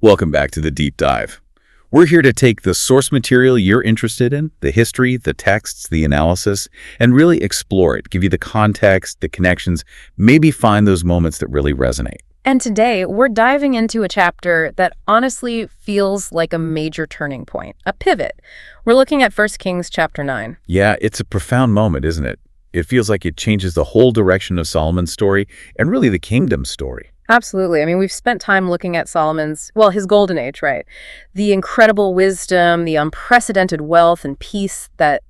Welcome back to the Deep Dive. We're here to take the source material you're interested in, the history, the texts, the analysis, and really explore it, give you the context, the connections, maybe find those moments that really resonate. And today, we're diving into a chapter that honestly feels like a major turning point, a pivot. We're looking at 1 Kings chapter 9. Yeah, it's a profound moment, isn't it? It feels like it changes the whole direction of Solomon's story and really the kingdom's story. Absolutely. I mean, we've spent time looking at his golden age, right? The incredible wisdom, the unprecedented wealth and peace that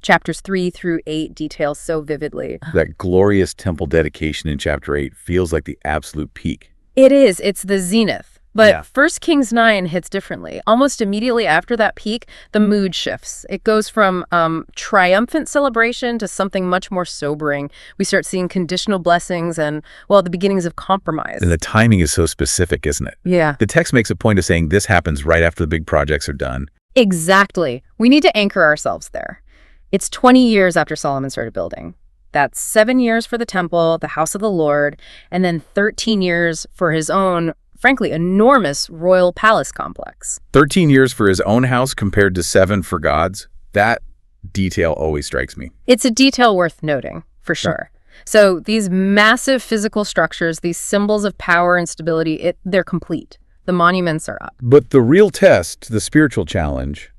chapters 3 through 8 details so vividly. That glorious temple dedication in chapter 8 feels like the absolute peak. It is. It's the zenith. But Yeah. 1 Kings 9 hits differently. Almost immediately after that peak, the mood shifts. It goes from triumphant celebration to something much more sobering. We start seeing conditional blessings and, well, the beginnings of compromise. And the timing is so specific, isn't it? Yeah. The text makes a point of saying this happens right after the big projects are done. Exactly. We need to anchor ourselves there. It's 20 years after Solomon started building. That's 7 years for the temple, the house of the Lord, and then 13 years for his own, frankly, enormous royal palace complex. 13 years for his own house compared to 7 for God's. That detail always strikes me. It's a detail worth noting, for sure. So these massive physical structures, these symbols of power and stability, they're complete. The monuments are up. But the real test, the spiritual challenge,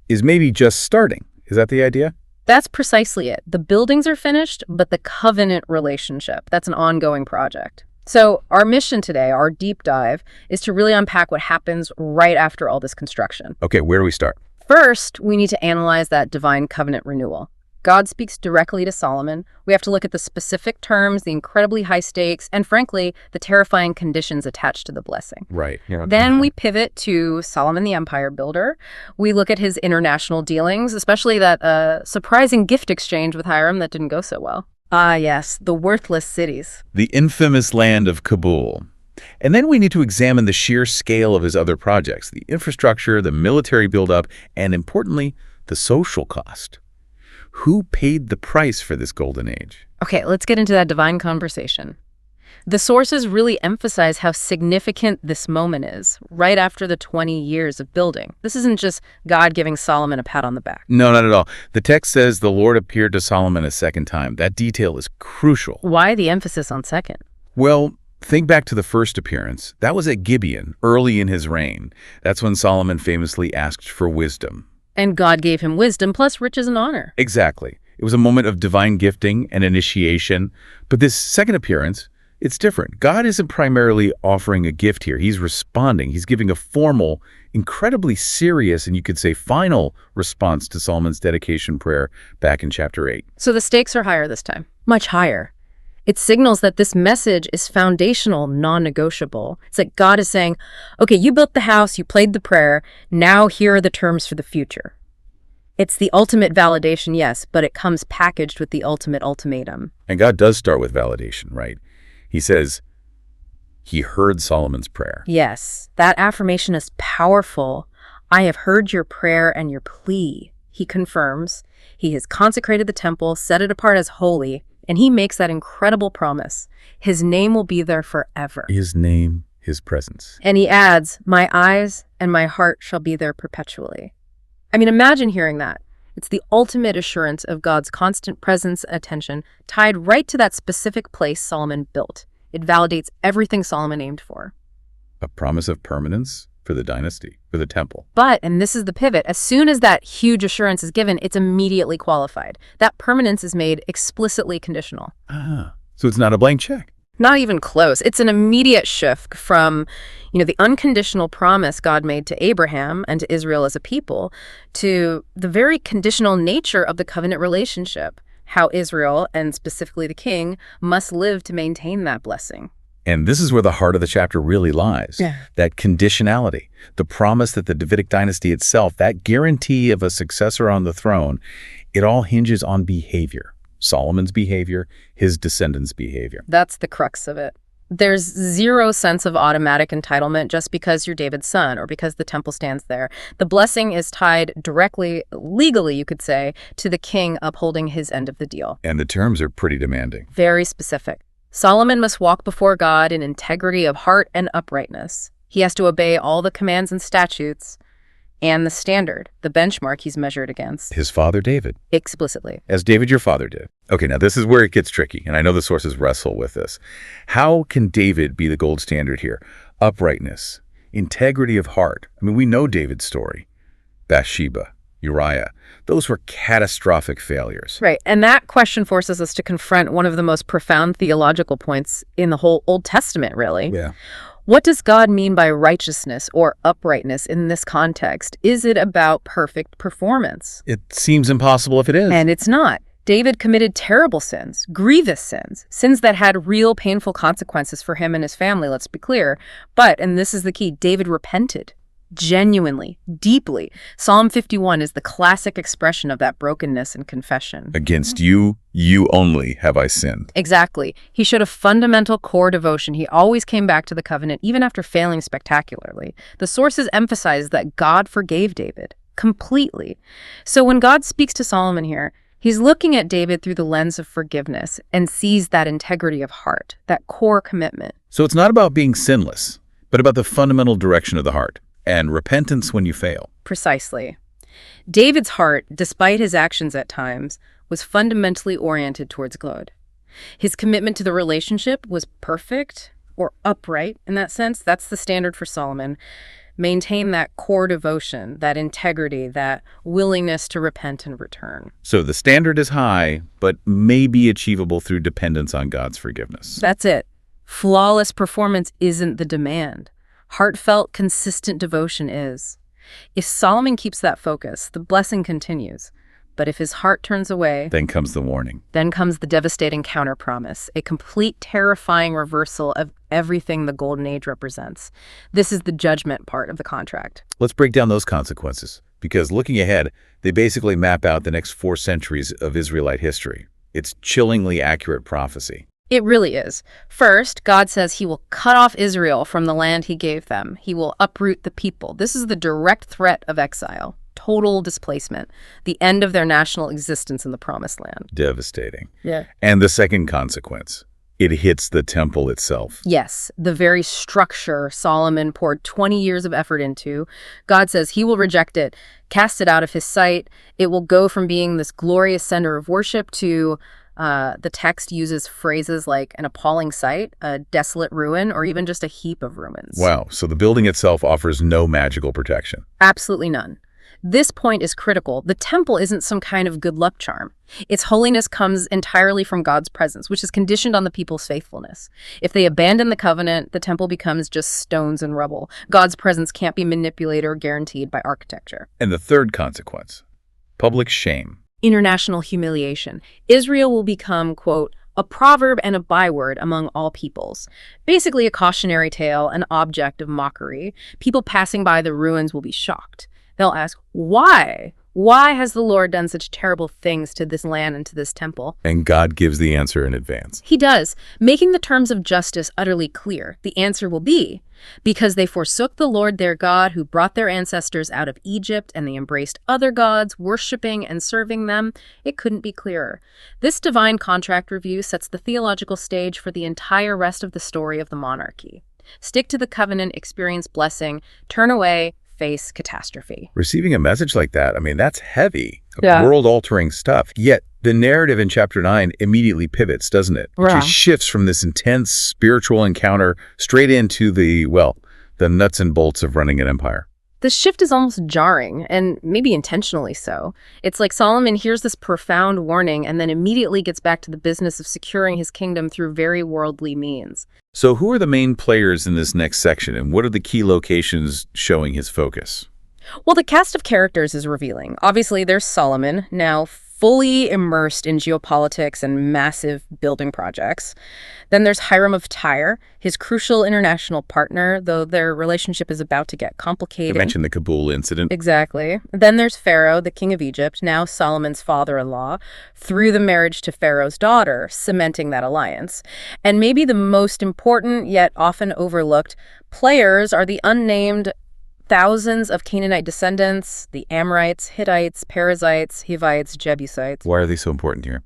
is maybe just starting. Is that the idea? That's precisely it. The buildings are finished, but the covenant relationship, that's an ongoing project. So our mission today, our deep dive, is to really unpack what happens right after all this construction. Okay, where do we start? First, we need to analyze that divine covenant renewal. God speaks directly to Solomon. We have to look at the specific terms, the incredibly high stakes, and frankly, the terrifying conditions attached to the blessing. Right. Yeah. Then we pivot to Solomon the empire builder. We look at his international dealings, especially that surprising gift exchange with Hiram that didn't go so well. Ah, yes, the worthless cities. The infamous land of Kabul. And then we need to examine the sheer scale of his other projects, the infrastructure, the military buildup, and importantly, the social cost. Who paid the price for this golden age? Okay, let's get into that divine conversation. The sources really emphasize how significant this moment is, right after the 20 years of building. This isn't just God giving Solomon a pat on the back. No, not at all. The text says the Lord appeared to Solomon a second time. That detail is crucial. Why the emphasis on second? Well, think back to the first appearance. That was at Gibeon, early in his reign. That's when Solomon famously asked for wisdom. And God gave him wisdom plus riches and honor. Exactly. It was a moment of divine gifting and initiation. But this second appearance, it's different. God isn't primarily offering a gift here. He's responding. He's giving a formal, incredibly serious, and you could say final response to Solomon's dedication prayer back in chapter 8. So the stakes are higher this time, much higher. It signals that this message is foundational, non-negotiable. It's like God is saying, okay, you built the house, you played the prayer, now here are the terms for the future. It's the ultimate validation, yes, but it comes packaged with the ultimate ultimatum. And God does start with validation, right? He says, he heard Solomon's prayer. Yes, that affirmation is powerful. I have heard your prayer and your plea. He confirms. He has consecrated the temple, set it apart as holy, and he makes that incredible promise. His name will be there forever. His name, his presence. And he adds, my eyes and my heart shall be there perpetually. I mean, imagine hearing that. It's the ultimate assurance of God's constant presence and attention tied right to that specific place Solomon built. It validates everything Solomon aimed for. A promise of permanence for the dynasty, for the temple. But, and this is the pivot, as soon as that huge assurance is given, it's immediately qualified. That permanence is made explicitly conditional. Ah, so it's not a blank check. Not even close. It's an immediate shift from, the unconditional promise God made to Abraham and to Israel as a people to the very conditional nature of the covenant relationship, how Israel, and specifically the king, must live to maintain that blessing. And this is where the heart of the chapter really lies. Yeah. That conditionality, the promise that the Davidic dynasty itself, that guarantee of a successor on the throne, it all hinges on behavior. Solomon's behavior, his descendants' behavior. That's the crux of it. There's zero sense of automatic entitlement just because you're David's son or because the temple stands there. The blessing is tied directly, legally, you could say, to the king upholding his end of the deal. And the terms are pretty demanding. Very specific. Solomon must walk before God in integrity of heart and uprightness. He has to obey all the commands and statutes and the standard, the benchmark he's measured against. His father David. Explicitly. As David your father did. Okay, now this is where it gets tricky, and I know the sources wrestle with this. How can David be the gold standard here? Uprightness, integrity of heart. I mean, we know David's story. Bathsheba, Uriah. Those were catastrophic failures. Right, and that question forces us to confront one of the most profound theological points in the whole Old Testament, really. Yeah. What does God mean by righteousness or uprightness in this context? Is it about perfect performance? It seems impossible if it is. And it's not. David committed terrible sins, grievous sins, sins that had real painful consequences for him and his family, let's be clear. But, and this is the key, David repented. Genuinely, deeply. Psalm 51 is the classic expression of that brokenness and confession. Against you, you only have I sinned. Exactly. He showed a fundamental core devotion. He always came back to the covenant, even after failing spectacularly. The sources emphasize that God forgave David completely. So when God speaks to Solomon here, he's looking at David through the lens of forgiveness and sees that integrity of heart, that core commitment. So it's not about being sinless, but about the fundamental direction of the heart. And repentance when you fail. Precisely. David's heart, despite his actions at times, was fundamentally oriented towards God. His commitment to the relationship was perfect or upright in that sense. That's the standard for Solomon. Maintain that core devotion, that integrity, that willingness to repent and return. So the standard is high, but may be achievable through dependence on God's forgiveness. That's it. Flawless performance isn't the demand. Heartfelt, consistent devotion is. If Solomon keeps that focus, the blessing continues. But if his heart turns away, then comes the warning. Then comes the devastating counterpromise, a complete, terrifying reversal of everything the Golden Age represents. This is the judgment part of the contract. Let's break down those consequences, because looking ahead, they basically map out the next 4 centuries of Israelite history. It's chillingly accurate prophecy. It really is. First, God says he will cut off Israel from the land he gave them. He will uproot the people. This is the direct threat of exile, total displacement, the end of their national existence in the Promised Land. Devastating. Yeah. And the second consequence, it hits the temple itself. Yes, the very structure Solomon poured 20 years of effort into. God says he will reject it, cast it out of his sight. It will go from being this glorious center of worship to the text uses phrases like an appalling sight, a desolate ruin, or even just a heap of ruins. Wow, so the building itself offers no magical protection. Absolutely none. This point is critical. The temple isn't some kind of good luck charm. Its holiness comes entirely from God's presence, which is conditioned on the people's faithfulness. If they abandon the covenant, the temple becomes just stones and rubble. God's presence can't be manipulated or guaranteed by architecture. And the third consequence, public shame. International humiliation. Israel will become, quote, a proverb and a byword among all peoples. Basically a cautionary tale, an object of mockery. People passing by the ruins will be shocked. They'll ask, why? Why has the Lord done such terrible things to this land and to this temple? And God gives the answer in advance. He does, making the terms of justice utterly clear. The answer will be, because they forsook the Lord their God who brought their ancestors out of Egypt, and they embraced other gods, worshiping and serving them. It couldn't be clearer. This divine contract review sets the theological stage for the entire rest of the story of the monarchy. Stick to the covenant, experience blessing, turn away, face catastrophe. Receiving a message like that, I mean, that's heavy, Yeah. world-altering stuff. Yet the narrative in chapter 9 immediately pivots, doesn't it? It Right. just shifts from this intense spiritual encounter straight into the nuts and bolts of running an empire. The shift is almost jarring, and maybe intentionally so. It's like Solomon hears this profound warning and then immediately gets back to the business of securing his kingdom through very worldly means. So who are the main players in this next section, and what are the key locations showing his focus? Well, the cast of characters is revealing. Obviously, there's Solomon, now fully immersed in geopolitics and massive building projects. Then there's Hiram of Tyre, his crucial international partner, though their relationship is about to get complicated. You mentioned the Kabul incident. Exactly. Then there's Pharaoh, the king of Egypt, now Solomon's father-in-law, through the marriage to Pharaoh's daughter, cementing that alliance. And maybe the most important, yet often overlooked, players are the unnamed thousands of Canaanite descendants, the Amorites, Hittites, Perizzites, Hivites, Jebusites. Why are they so important here?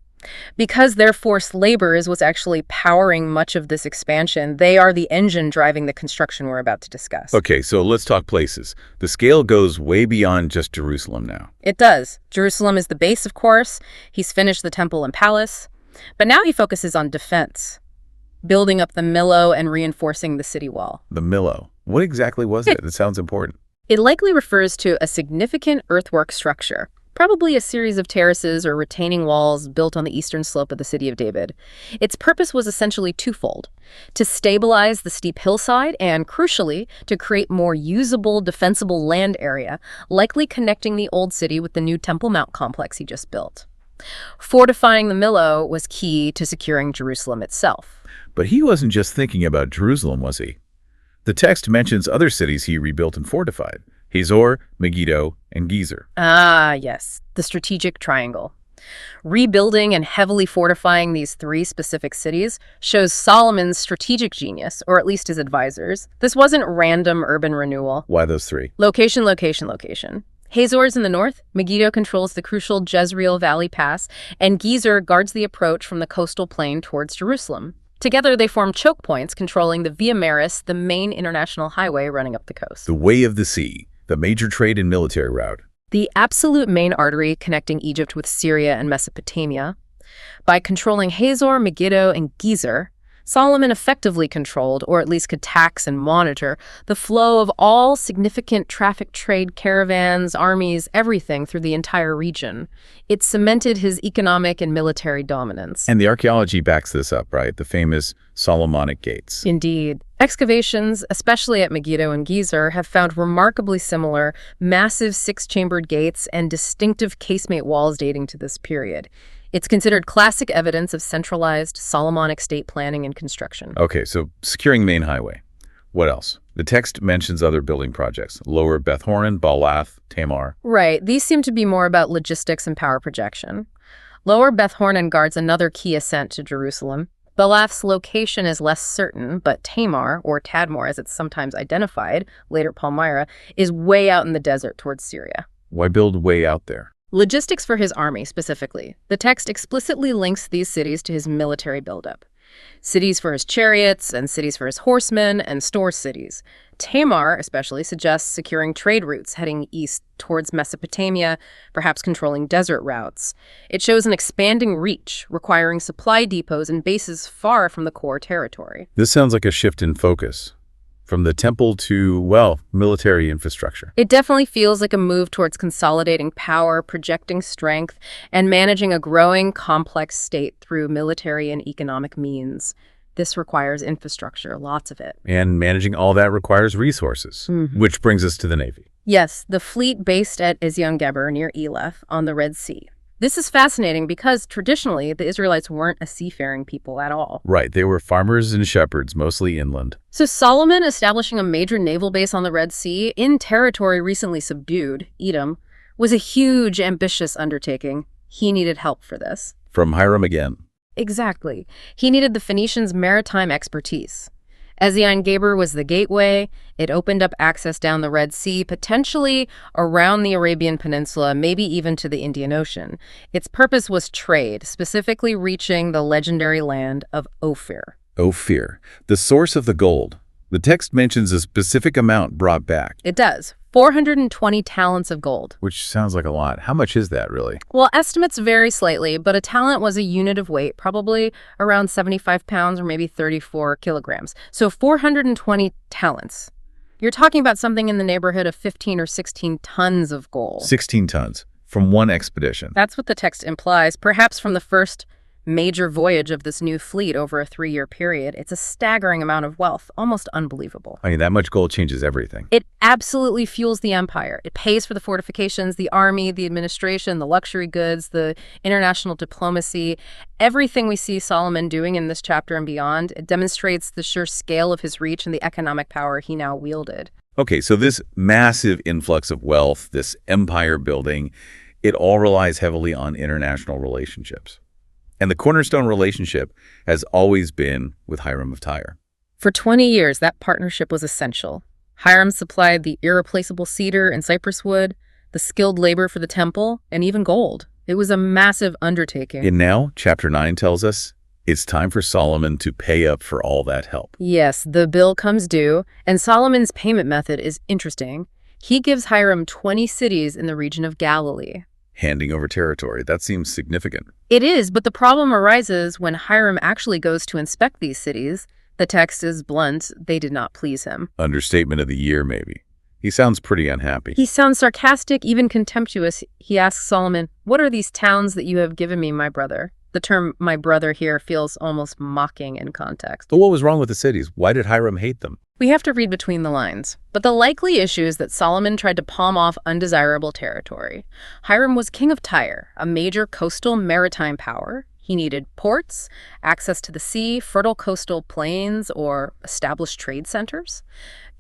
Because their forced labor is what's actually powering much of this expansion, they are the engine driving the construction we're about to discuss. Okay, so let's talk places. The scale goes way beyond just Jerusalem now. It does. Jerusalem is the base, of course. He's finished the temple and palace. But now he focuses on defense, building up the millow and reinforcing the city wall. The millow. What exactly was it? It sounds important. It likely refers to a significant earthwork structure, probably a series of terraces or retaining walls built on the eastern slope of the city of David. Its purpose was essentially twofold: to stabilize the steep hillside and, crucially, to create more usable, defensible land area, likely connecting the old city with the new Temple Mount complex he just built. Fortifying the millow was key to securing Jerusalem itself. But he wasn't just thinking about Jerusalem, was he? The text mentions other cities he rebuilt and fortified: Hazor, Megiddo, and Gezer. Ah, yes, the strategic triangle. Rebuilding and heavily fortifying these three specific cities shows Solomon's strategic genius, or at least his advisors. This wasn't random urban renewal. Why those three? Location, location, location. Hazor is in the north, Megiddo controls the crucial Jezreel Valley Pass, and Gezer guards the approach from the coastal plain towards Jerusalem. Together, they form choke points controlling the Via Maris, the main international highway running up the coast. The Way of the Sea, the major trade and military route. The absolute main artery connecting Egypt with Syria and Mesopotamia. By controlling Hazor, Megiddo, and Gezer, Solomon effectively controlled, or at least could tax and monitor, the flow of all significant traffic trade caravans, armies, everything through the entire region. It cemented his economic and military dominance. And the archaeology backs this up, right? The famous Solomonic gates. Indeed. Excavations, especially at Megiddo and Gezer, have found remarkably similar, massive six-chambered gates and distinctive casemate walls dating to this period. It's considered classic evidence of centralized Solomonic state planning and construction. Okay, so securing the main highway. What else? The text mentions other building projects: Lower Beth Horon, Baalath, Tamar. Right. These seem to be more about logistics and power projection. Lower Beth Horon guards another key ascent to Jerusalem. Baalath's location is less certain, but Tamar, or Tadmor as it's sometimes identified, later Palmyra, is way out in the desert towards Syria. Why build way out there? Logistics for his army, specifically. The text explicitly links these cities to his military buildup. Cities for his chariots, and cities for his horsemen, and store cities. Tamar, especially, suggests securing trade routes heading east towards Mesopotamia, perhaps controlling desert routes. It shows an expanding reach, requiring supply depots and bases far from the core territory. This sounds like a shift in focus. From the temple to, well, military infrastructure. It definitely feels like a move towards consolidating power, projecting strength, and managing a growing, complex state through military and economic means. This requires infrastructure, lots of it. And managing all that requires resources, which brings us to the Navy. Yes, the fleet based at Ezion-Geber near Eleph on the Red Sea. This is fascinating because traditionally the Israelites weren't a seafaring people at all. Right, they were farmers and shepherds, mostly inland. So Solomon establishing a major naval base on the Red Sea in territory recently subdued, Edom, was a huge, ambitious undertaking. He needed help for this. From Hiram again. Exactly. He needed the Phoenicians' maritime expertise. Ezion-Geber was the gateway. It opened up access down the Red Sea, potentially around the Arabian Peninsula, maybe even to the Indian Ocean. Its purpose was trade, specifically reaching the legendary land of Ophir. Ophir, the source of the gold. The text mentions a specific amount brought back. It does. 420 talents of gold. Which sounds like a lot. How much is that, really? Well, estimates vary slightly, but a talent was a unit of weight, probably around 75 pounds or maybe 34 kilograms. So 420 talents. You're talking about something in the neighborhood of 15 or 16 tons of gold. 16 tons from one expedition. That's what the text implies, perhaps from the first major voyage of this new fleet over a 3-year period. It's a staggering amount of wealth, almost unbelievable. I mean, that much gold changes everything. It absolutely fuels the empire. It pays for the fortifications, the army, the administration, the luxury goods, the international diplomacy. Everything we see Solomon doing in this chapter and beyond, it demonstrates the sheer scale of his reach and the economic power he now wielded. Okay, so this massive influx of wealth, this empire building, it all relies heavily on international relationships. And the cornerstone relationship has always been with Hiram of Tyre. For 20 years, that partnership was essential. Hiram supplied the irreplaceable cedar and cypress wood, the skilled labor for the temple, and even gold. It was a massive undertaking. And now, chapter 9 tells us it's time for Solomon to pay up for all that help. Yes, the bill comes due, and Solomon's payment method is interesting. He gives Hiram 20 cities in the region of Galilee. Handing over territory, that seems significant. It is, but the problem arises when Hiram actually goes to inspect these cities. The text is blunt. They did not please him. Understatement of the year, maybe. He sounds pretty unhappy. He sounds sarcastic, even contemptuous. He asks Solomon, "What are these towns that you have given me, my brother?" The term "my brother" here feels almost mocking in context. But what was wrong with the cities? Why did Hiram hate them? We have to read between the lines. But the likely issue is that Solomon tried to palm off undesirable territory. Hiram was king of Tyre, a major coastal maritime power. He needed ports, access to the sea, fertile coastal plains, or established trade centers.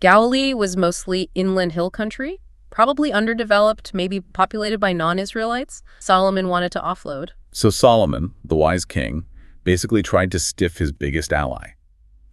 Galilee was mostly inland hill country, probably underdeveloped, maybe populated by non-Israelites. Solomon wanted to offload. So Solomon, the wise king, basically tried to stiff his biggest ally,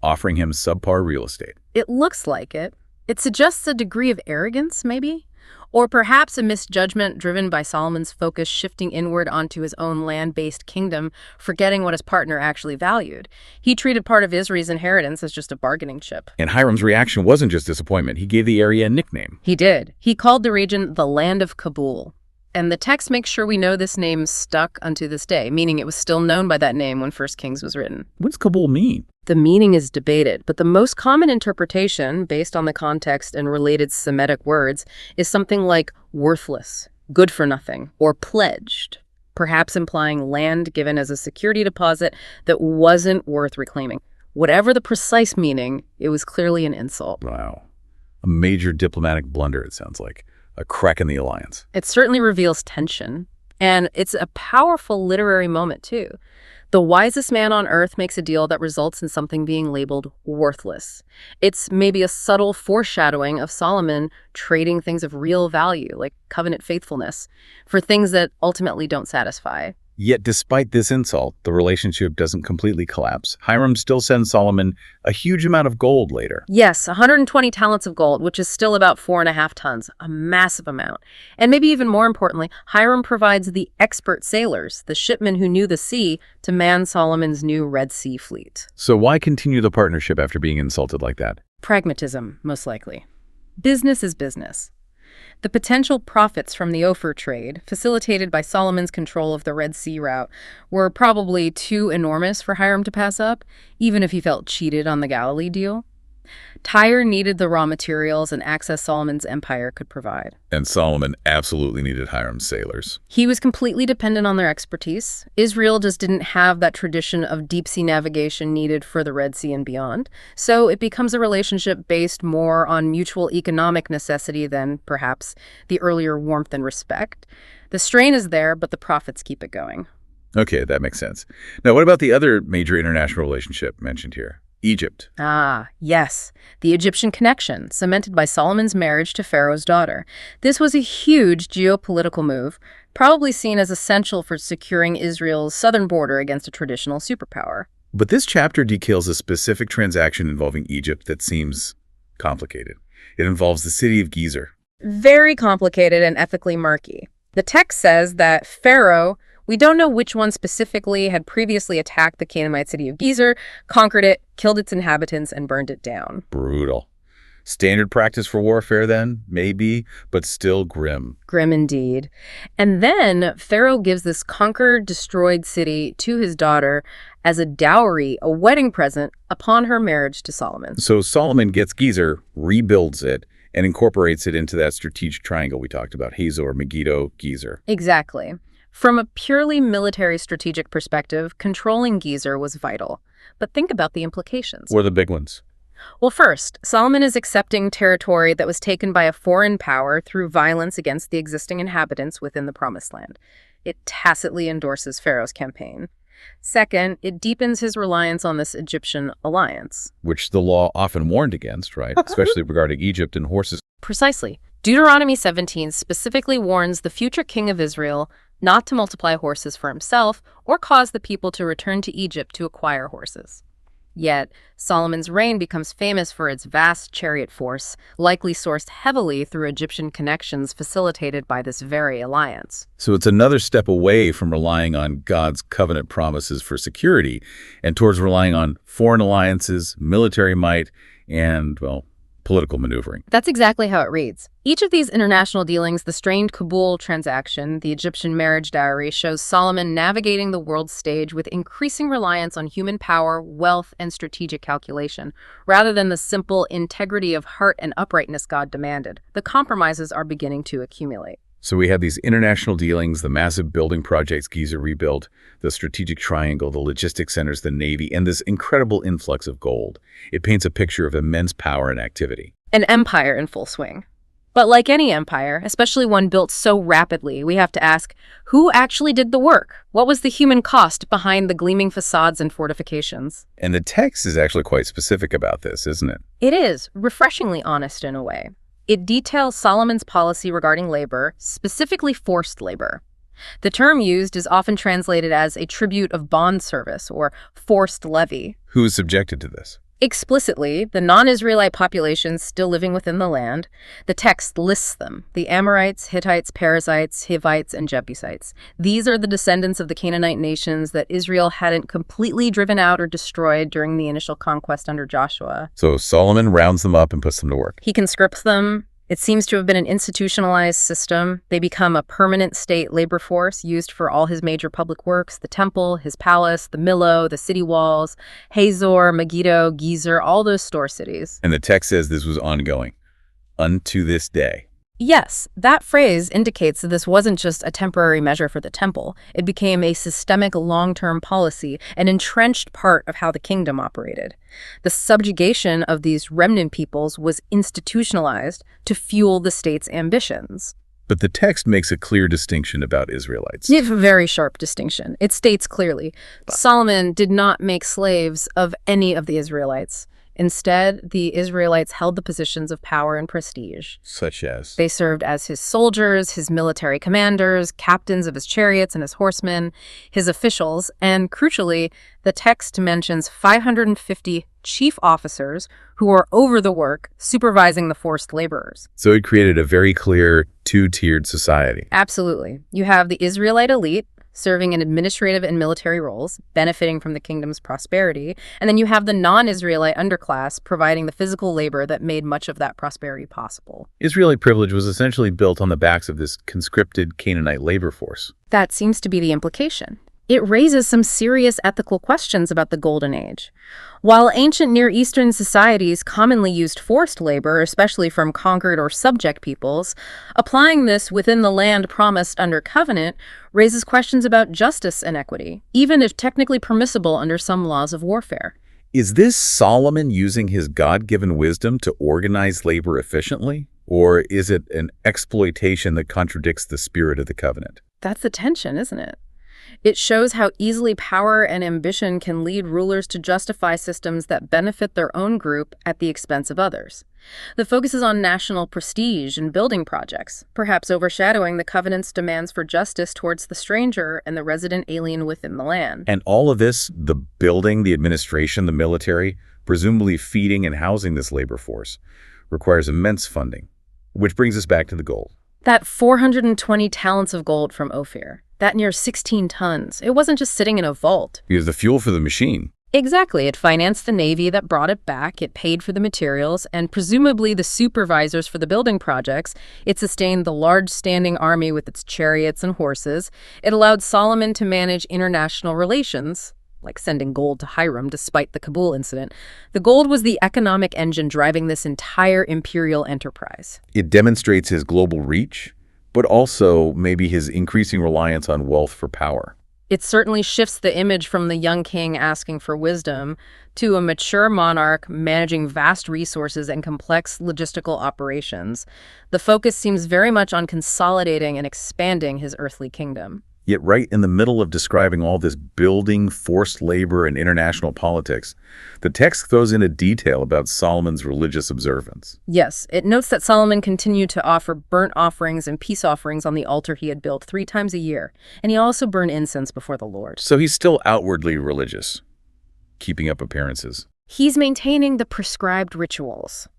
offering him subpar real estate. It looks like it. It suggests a degree of arrogance, maybe? Or perhaps a misjudgment driven by Solomon's focus shifting inward onto his own land-based kingdom, forgetting what his partner actually valued. He treated part of Israel's inheritance as just a bargaining chip. And Hiram's reaction wasn't just disappointment. He gave the area a nickname. He did. He called the region the Land of Kabul. And the text makes sure we know this name stuck unto this day, meaning it was still known by that name when 1 Kings was written. What does Kabul mean? The meaning is debated, but the most common interpretation, based on the context and related Semitic words, is something like worthless, good for nothing, or pledged, perhaps implying land given as a security deposit that wasn't worth reclaiming. Whatever the precise meaning, it was clearly an insult. Wow. A major diplomatic blunder, it sounds like. A crack in the alliance. It certainly reveals tension, and it's a powerful literary moment, too. The wisest man on earth makes a deal that results in something being labeled worthless. It's maybe a subtle foreshadowing of Solomon trading things of real value, like covenant faithfulness, for things that ultimately don't satisfy. Yet despite this insult, the relationship doesn't completely collapse. Hiram still sends Solomon a huge amount of gold later. Yes, 120 talents of gold, which is still about 4.5 tons, a massive amount. And maybe even more importantly, Hiram provides the expert sailors, the shipmen who knew the sea, to man Solomon's new Red Sea fleet. So why continue the partnership after being insulted like that? Pragmatism, most likely. Business is business. The potential profits from the Ophir trade, facilitated by Solomon's control of the Red Sea route, were probably too enormous for Hiram to pass up, even if he felt cheated on the Galilee deal. Tyre needed the raw materials and access Solomon's empire could provide. And Solomon absolutely needed Hiram's sailors. He was completely dependent on their expertise. Israel just didn't have that tradition of deep-sea navigation needed for the Red Sea and beyond. So it becomes a relationship based more on mutual economic necessity than, perhaps, the earlier warmth and respect. The strain is there, but the profits keep it going. Okay, that makes sense. Now, what about the other major international relationship mentioned here? Egypt. Ah, yes, the Egyptian connection, cemented by Solomon's marriage to Pharaoh's daughter. This was a huge geopolitical move, probably seen as essential for securing Israel's southern border against a traditional superpower. But this chapter details a specific transaction involving Egypt that seems complicated. It involves the city of Gezer. Very complicated and ethically murky. The text says that Pharaoh, we don't know which one specifically, had previously attacked the Canaanite city of Gezer, conquered it, killed its inhabitants, and burned it down. Brutal. Standard practice for warfare then, maybe, but still grim. Grim indeed. And then Pharaoh gives this conquered, destroyed city to his daughter as a dowry, a wedding present, upon her marriage to Solomon. So Solomon gets Gezer, rebuilds it, and incorporates it into that strategic triangle we talked about, Hazor, Megiddo, Gezer. Exactly. From a purely military strategic perspective, controlling Gezer was vital. But think about the implications. What are the big ones? Well, first, Solomon is accepting territory that was taken by a foreign power through violence against the existing inhabitants within the Promised Land. It tacitly endorses Pharaoh's campaign. Second, it deepens his reliance on this Egyptian alliance. Which the law often warned against, right? Especially regarding Egypt and horses. Precisely. Deuteronomy 17 specifically warns the future king of Israel not to multiply horses for himself or cause the people to return to Egypt to acquire horses. Yet, Solomon's reign becomes famous for its vast chariot force, likely sourced heavily through Egyptian connections facilitated by this very alliance. So it's another step away from relying on God's covenant promises for security and towards relying on foreign alliances, military might, and, well, political maneuvering. That's exactly how it reads. Each of these international dealings, the strained Kabul transaction, the Egyptian marriage dowry, shows Solomon navigating the world stage with increasing reliance on human power, wealth, and strategic calculation, rather than the simple integrity of heart and uprightness God demanded. The compromises are beginning to accumulate. So we have these international dealings, the massive building projects Gezer rebuilt, the strategic triangle, the logistics centers, the Navy, and this incredible influx of gold. It paints a picture of immense power and activity. An empire in full swing. But like any empire, especially one built so rapidly, we have to ask, who actually did the work? What was the human cost behind the gleaming facades and fortifications? And the text is actually quite specific about this, isn't it? It is, refreshingly honest in a way. It details Solomon's policy regarding labor, specifically forced labor. The term used is often translated as a tribute of bond service or forced levy. Who is subjected to this? Explicitly, the non-Israelite populations still living within the land. The text lists them: the Amorites, Hittites, Perizzites, Hivites, and Jebusites. These are the descendants of the Canaanite nations that Israel hadn't completely driven out or destroyed during the initial conquest under Joshua. So Solomon rounds them up and puts them to work. He conscripts them. It seems to have been an institutionalized system. They become a permanent state labor force used for all his major public works: the temple, his palace, the Millo, the city walls, Hazor, Megiddo, Gezer, all those store cities. And the text says this was ongoing, unto this day. Yes, that phrase indicates that this wasn't just a temporary measure for the temple. It became a systemic long-term policy, an entrenched part of how the kingdom operated. The subjugation of these remnant peoples was institutionalized to fuel the state's ambitions. But the text makes a clear distinction about Israelites. A very sharp distinction. It states clearly, Solomon did not make slaves of any of the Israelites. Instead, the Israelites held the positions of power and prestige. Such as? They served as his soldiers, his military commanders, captains of his chariots and his horsemen, his officials, and crucially, the text mentions 550 chief officers who are over the work, supervising the forced laborers. So it created a very clear two-tiered society. Absolutely. You have the Israelite elite, serving in administrative and military roles, benefiting from the kingdom's prosperity, and then you have the non-Israelite underclass providing the physical labor that made much of that prosperity possible. Israelite privilege was essentially built on the backs of this conscripted Canaanite labor force. That seems to be the implication. It raises some serious ethical questions about the Golden Age. While ancient Near Eastern societies commonly used forced labor, especially from conquered or subject peoples, applying this within the land promised under covenant raises questions about justice and equity, even if technically permissible under some laws of warfare. Is this Solomon using his God-given wisdom to organize labor efficiently? Or is it an exploitation that contradicts the spirit of the covenant? That's the tension, isn't it? It shows how easily power and ambition can lead rulers to justify systems that benefit their own group at the expense of others. The focus is on national prestige and building projects, perhaps overshadowing the covenant's demands for justice towards the stranger and the resident alien within the land. And all of this, the building, the administration, the military, presumably feeding and housing this labor force, requires immense funding, which brings us back to the gold. That 420 talents of gold from Ophir. That near 16 tons. It wasn't just sitting in a vault. Because the fuel for the machine. Exactly. It financed the Navy that brought it back. It paid for the materials, and presumably the supervisors for the building projects. It sustained the large standing army with its chariots and horses. It allowed Solomon to manage international relations, like sending gold to Hiram despite the Kabul incident. The gold was the economic engine driving this entire imperial enterprise. It demonstrates his global reach, but also maybe his increasing reliance on wealth for power. It certainly shifts the image from the young king asking for wisdom to a mature monarch managing vast resources and complex logistical operations. The focus seems very much on consolidating and expanding his earthly kingdom. Yet right in the middle of describing all this building, forced labor, and international politics, the text throws in a detail about Solomon's religious observance. Yes, it notes that Solomon continued to offer burnt offerings and peace offerings on the altar he had built 3 times a year, and he also burned incense before the Lord. So he's still outwardly religious. keeping up appearances. He's maintaining the prescribed rituals.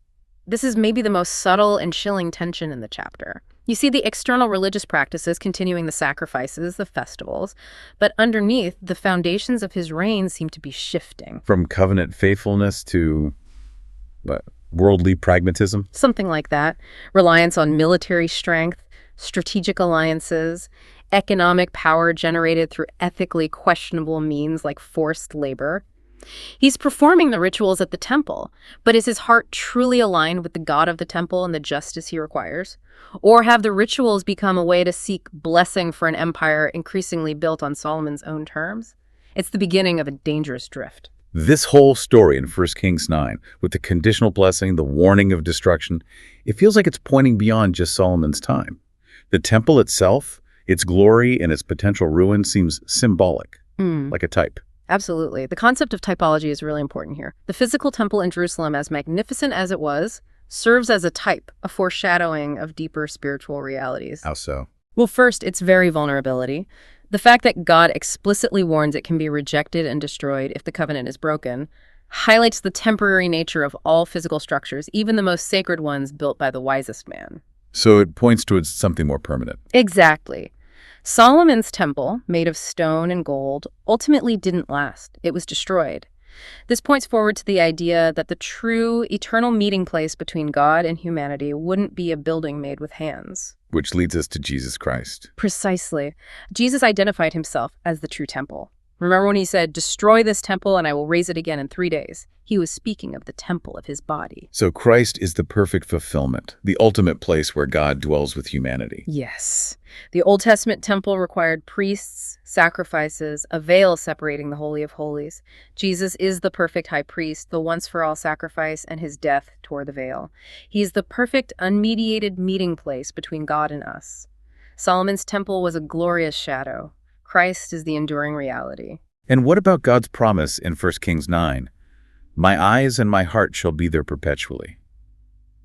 This is maybe the most subtle and chilling tension in the chapter. You see the external religious practices continuing the sacrifices, the festivals, but underneath, the foundations of his reign seem to be shifting. From covenant faithfulness to worldly pragmatism? Something like that. Reliance on military strength, strategic alliances, economic power generated through ethically questionable means like forced labor. He's performing the rituals at the temple, but is his heart truly aligned with the God of the temple and the justice he requires? Or have the rituals become a way to seek blessing for an empire increasingly built on Solomon's own terms? It's the beginning of a dangerous drift. This whole story in 1 Kings 9, with the conditional blessing, the warning of destruction, it feels like it's pointing beyond just Solomon's time. The temple itself, its glory and its potential ruin seems symbolic, like a type. Absolutely. The concept of typology is really important here. The physical temple in Jerusalem, as magnificent as it was, serves as a type, a foreshadowing of deeper spiritual realities. How so? Well, first, its very vulnerability. The fact that God explicitly warns it can be rejected and destroyed if the covenant is broken highlights the temporary nature of all physical structures, even the most sacred ones built by the wisest man. So it points towards something more permanent. Exactly. Solomon's temple, made of stone and gold, ultimately didn't last. It was destroyed. This points forward to the idea that the true, eternal meeting place between God and humanity wouldn't be a building made with hands. Which leads us to Jesus Christ. Precisely. Jesus identified himself as the true temple. Remember when he said, "Destroy this temple and I will raise it again in 3 days." He was speaking of the temple of his body. So Christ is the perfect fulfillment, the ultimate place where God dwells with humanity. Yes. The Old Testament temple required priests, sacrifices, a veil separating the Holy of Holies. Jesus is the perfect high priest, the once-for-all sacrifice, and his death tore the veil. He is the perfect, unmediated meeting place between God and us. Solomon's temple was a glorious shadow. Christ is the enduring reality. And what about God's promise in 1 Kings 9? My eyes and my heart shall be there perpetually.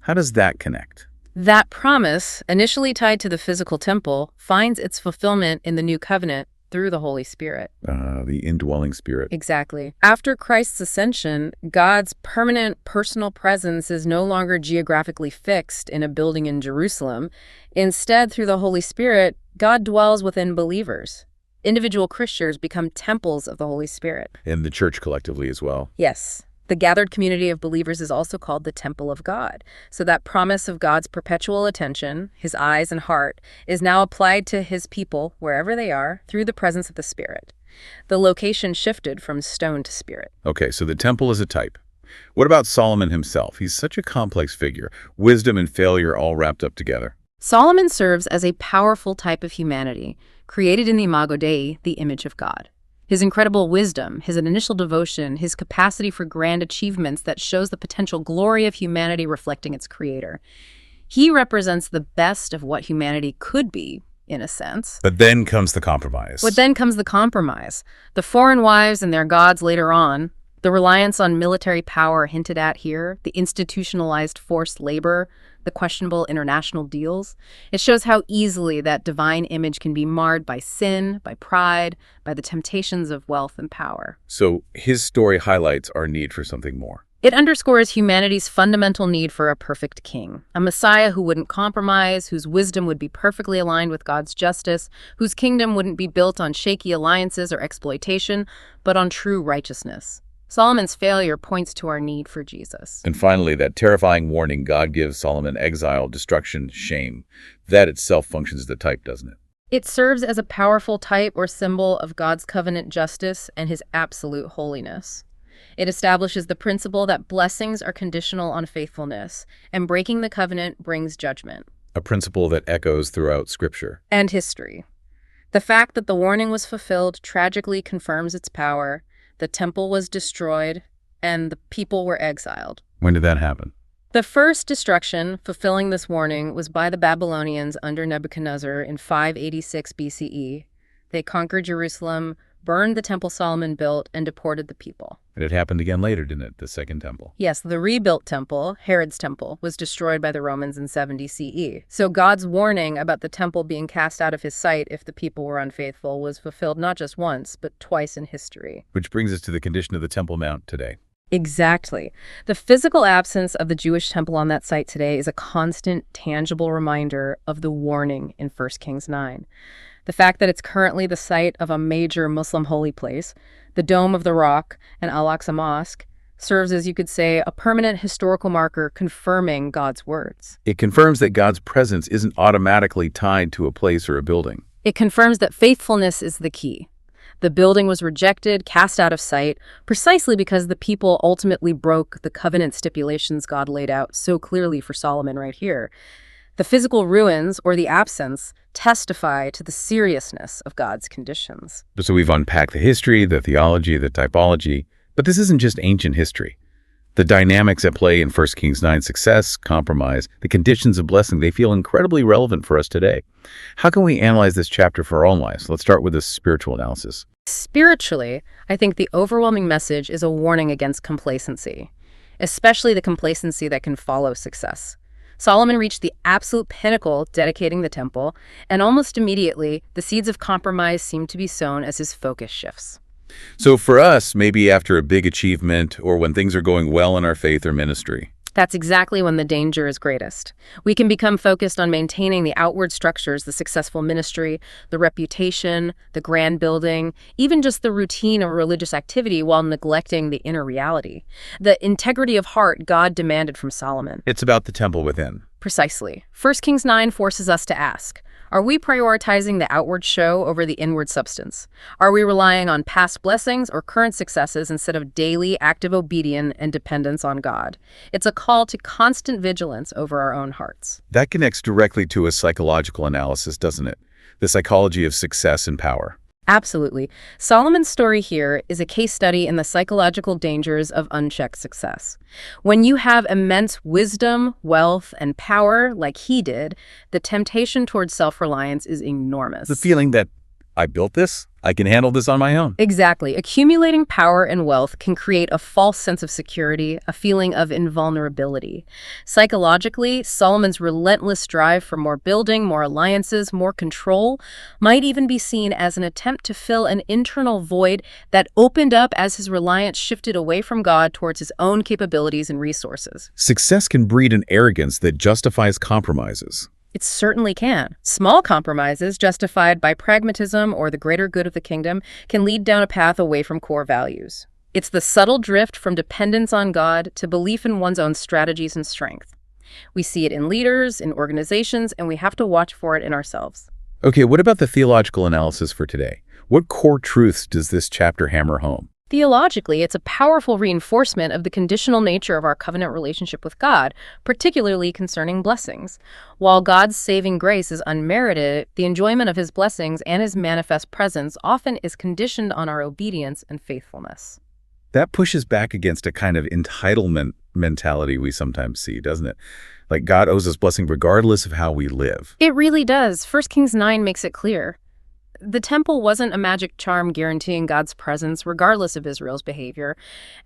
How does that connect? That promise, initially tied to the physical temple, finds its fulfillment in the new covenant through the Holy Spirit. The indwelling spirit. Exactly. After Christ's ascension, God's permanent personal presence is no longer geographically fixed in a building in Jerusalem. Instead, through the Holy Spirit, God dwells within believers. Individual Christians become temples of the Holy Spirit. And the church collectively as well. Yes. The gathered community of believers is also called the temple of God. So that promise of God's perpetual attention, his eyes and heart, is now applied to his people, wherever they are, through the presence of the Spirit. The location shifted from stone to spirit. Okay, so the temple is a type. What about Solomon himself? He's such a complex figure. Wisdom and failure all wrapped up together. Solomon serves as a powerful type of humanity, created in the Imago Dei, the image of God. His incredible wisdom, his initial devotion, his capacity for grand achievements that shows the potential glory of humanity reflecting its creator. He represents the best of what humanity could be, in a sense. But then comes the compromise. The foreign wives and their gods later on, the reliance on military power hinted at here, the institutionalized forced labor, the questionable international deals. It shows how easily that divine image can be marred by sin, by pride, by the temptations of wealth and power. So his story highlights our need for something more. It underscores humanity's fundamental need for a perfect king, a Messiah who wouldn't compromise, whose wisdom would be perfectly aligned with God's justice, whose kingdom wouldn't be built on shaky alliances or exploitation, but on true righteousness. Solomon's failure points to our need for Jesus. And finally, that terrifying warning God gives Solomon: exile, destruction, shame. That itself functions as the type, doesn't it? It serves as a powerful type or symbol of God's covenant justice and his absolute holiness. It establishes the principle that blessings are conditional on faithfulness, and breaking the covenant brings judgment. A principle that echoes throughout Scripture. And history. The fact that the warning was fulfilled tragically confirms its power. The temple was destroyed, and the people were exiled. When did that happen? The first destruction fulfilling this warning was by the Babylonians under Nebuchadnezzar in 586 BCE. They conquered Jerusalem, burned the temple Solomon built and deported the people. And it happened again later, didn't it? The second temple. Yes, the rebuilt temple, Herod's temple, was destroyed by the Romans in 70 CE. So God's warning about the temple being cast out of his sight if the people were unfaithful was fulfilled not just once, but twice in history. Which brings us to the condition of the Temple Mount today. Exactly. The physical absence of the Jewish temple on that site today is a constant, tangible reminder of the warning in 1 Kings 9. The fact that it's currently the site of a major Muslim holy place, the Dome of the Rock and Al-Aqsa Mosque, serves as, you could say, a permanent historical marker confirming God's words. It confirms that God's presence isn't automatically tied to a place or a building. It confirms that faithfulness is the key. The building was rejected, cast out of sight, precisely because the people ultimately broke the covenant stipulations God laid out so clearly for Solomon right here. The physical ruins, or the absence, testify to the seriousness of God's conditions. So we've unpacked the history, the theology, the typology, but this isn't just ancient history. The dynamics at play in 1 Kings 9, success, compromise, the conditions of blessing, they feel incredibly relevant for us today. How can we analyze this chapter for our own lives? Let's start with a spiritual analysis. Spiritually, I think the overwhelming message is a warning against complacency, especially the complacency that can follow success. Solomon reached the absolute pinnacle, dedicating the temple, and almost immediately, the seeds of compromise seem to be sown as his focus shifts. So for us, maybe after a big achievement or when things are going well in our faith or ministry. That's exactly when the danger is greatest. We can become focused on maintaining the outward structures, the successful ministry, the reputation, the grand building, even just the routine of religious activity while neglecting the inner reality. The integrity of heart God demanded from Solomon. It's about the temple within. Precisely. 1 Kings 9 forces us to ask, are we prioritizing the outward show over the inward substance? Are we relying on past blessings or current successes instead of daily active obedience and dependence on God? It's a call to constant vigilance over our own hearts. That connects directly to a psychological analysis, doesn't it? The psychology of success and power. Absolutely. Solomon's story here is a case study in the psychological dangers of unchecked success. When you have immense wisdom, wealth, and power like he did, the temptation towards self-reliance is enormous. The feeling that I built this, I can handle this on my own. Exactly. Accumulating power and wealth can create a false sense of security, a feeling of invulnerability. Psychologically, Solomon's relentless drive for more building, more alliances, more control might even be seen as an attempt to fill an internal void that opened up as his reliance shifted away from God towards his own capabilities and resources. Success can breed an arrogance that justifies compromises. It certainly can. Small compromises justified by pragmatism or the greater good of the kingdom can lead down a path away from core values. It's the subtle drift from dependence on God to belief in one's own strategies and strength. We see it in leaders, in organizations, and we have to watch for it in ourselves. Okay, what about the theological analysis for today? What core truths does this chapter hammer home? Theologically, it's a powerful reinforcement of the conditional nature of our covenant relationship with God, particularly concerning blessings. While God's saving grace is unmerited, the enjoyment of his blessings and his manifest presence often is conditioned on our obedience and faithfulness. That pushes back against a kind of entitlement mentality we sometimes see, doesn't it? Like God owes us blessing regardless of how we live. It really does. 1 Kings 9 makes it clear. The temple wasn't a magic charm guaranteeing God's presence regardless of Israel's behavior,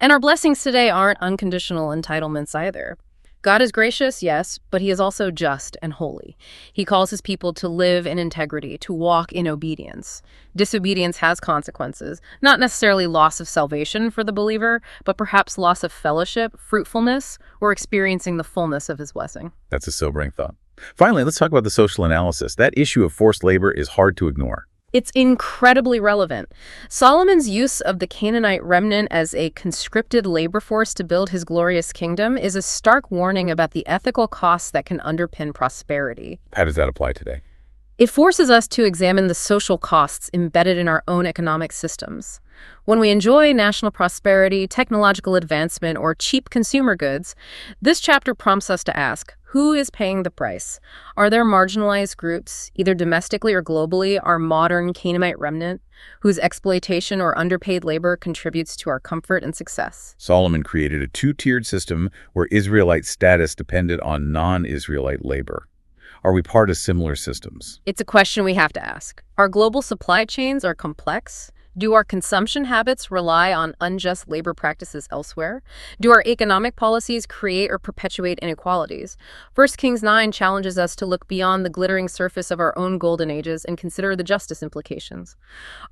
and our blessings today aren't unconditional entitlements either. God is gracious, yes, but he is also just and holy. He calls his people to live in integrity, to walk in obedience. Disobedience has consequences, not necessarily loss of salvation for the believer, but perhaps loss of fellowship, fruitfulness, or experiencing the fullness of his blessing. That's a sobering thought. Finally, let's talk about the social analysis. That issue of forced labor is hard to ignore. It's incredibly relevant. Solomon's use of the Canaanite remnant as a conscripted labor force to build his glorious kingdom is a stark warning about the ethical costs that can underpin prosperity. How does that apply today? It forces us to examine the social costs embedded in our own economic systems. When we enjoy national prosperity, technological advancement, or cheap consumer goods, this chapter prompts us to ask, who is paying the price? Are there marginalized groups, either domestically or globally, our modern Canaanite remnant, whose exploitation or underpaid labor contributes to our comfort and success? Solomon created a two-tiered system where Israelite status depended on non-Israelite labor. Are we part of similar systems? It's a question we have to ask. Our global supply chains are complex. Do our consumption habits rely on unjust labor practices elsewhere? Do our economic policies create or perpetuate inequalities? 1 Kings 9 challenges us to look beyond the glittering surface of our own golden ages and consider the justice implications.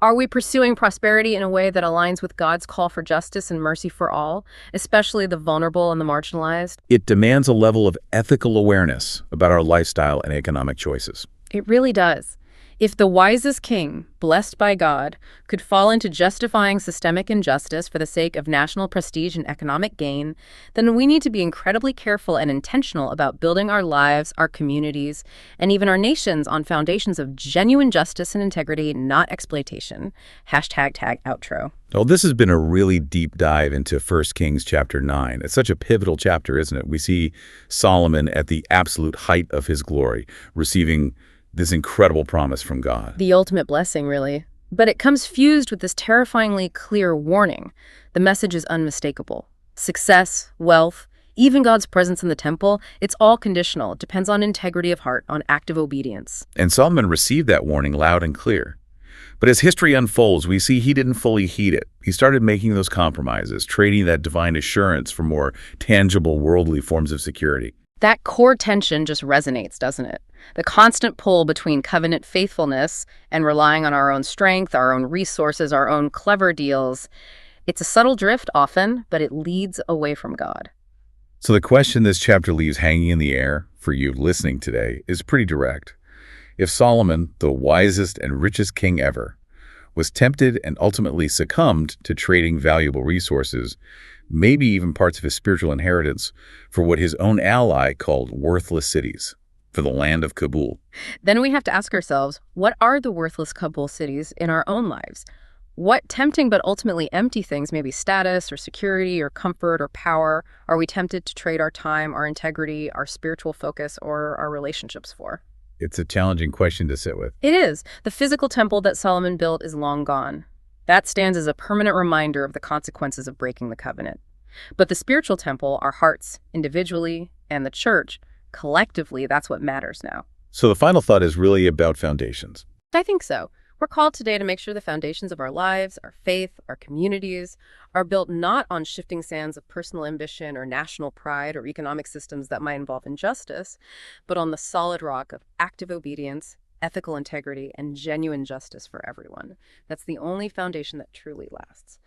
Are we pursuing prosperity in a way that aligns with God's call for justice and mercy for all, especially the vulnerable and the marginalized? It demands a level of ethical awareness about our lifestyle and economic choices. It really does. If the wisest king, blessed by God, could fall into justifying systemic injustice for the sake of national prestige and economic gain, then we need to be incredibly careful and intentional about building our lives, our communities, and even our nations on foundations of genuine justice and integrity, not exploitation. #outro. Well, this has been a really deep dive into 1 Kings chapter 9. It's such a pivotal chapter, isn't it? We see Solomon at the absolute height of his glory, receiving this incredible promise from God. The ultimate blessing, really. But it comes fused with this terrifyingly clear warning. The message is unmistakable. Success, wealth, even God's presence in the temple, it's all conditional. It depends on integrity of heart, on active obedience. And Solomon received that warning loud and clear. But as history unfolds, we see he didn't fully heed it. He started making those compromises, trading that divine assurance for more tangible, worldly forms of security. That core tension just resonates, doesn't it? The constant pull between covenant faithfulness and relying on our own strength, our own resources, our own clever deals. It's a subtle drift often, but it leads away from God. So the question this chapter leaves hanging in the air for you listening today is pretty direct. If Solomon, the wisest and richest king ever, was tempted and ultimately succumbed to trading valuable resources, maybe even parts of his spiritual inheritance, for what his own ally called worthless cities, for the land of Kabul. Then we have to ask ourselves, what are the worthless Kabul cities in our own lives? What tempting but ultimately empty things, maybe status or security or comfort or power, are we tempted to trade our time, our integrity, our spiritual focus, or our relationships for? It's a challenging question to sit with. It is. The physical temple that Solomon built is long gone. That stands as a permanent reminder of the consequences of breaking the covenant. But the spiritual temple, our hearts, individually, and the church, collectively, that's what matters now. So the final thought is really about foundations. I think so. We're called today to make sure the foundations of our lives, our faith, our communities are built not on shifting sands of personal ambition or national pride or economic systems that might involve injustice, but on the solid rock of active obedience, ethical integrity, and genuine justice for everyone. That's the only foundation that truly lasts.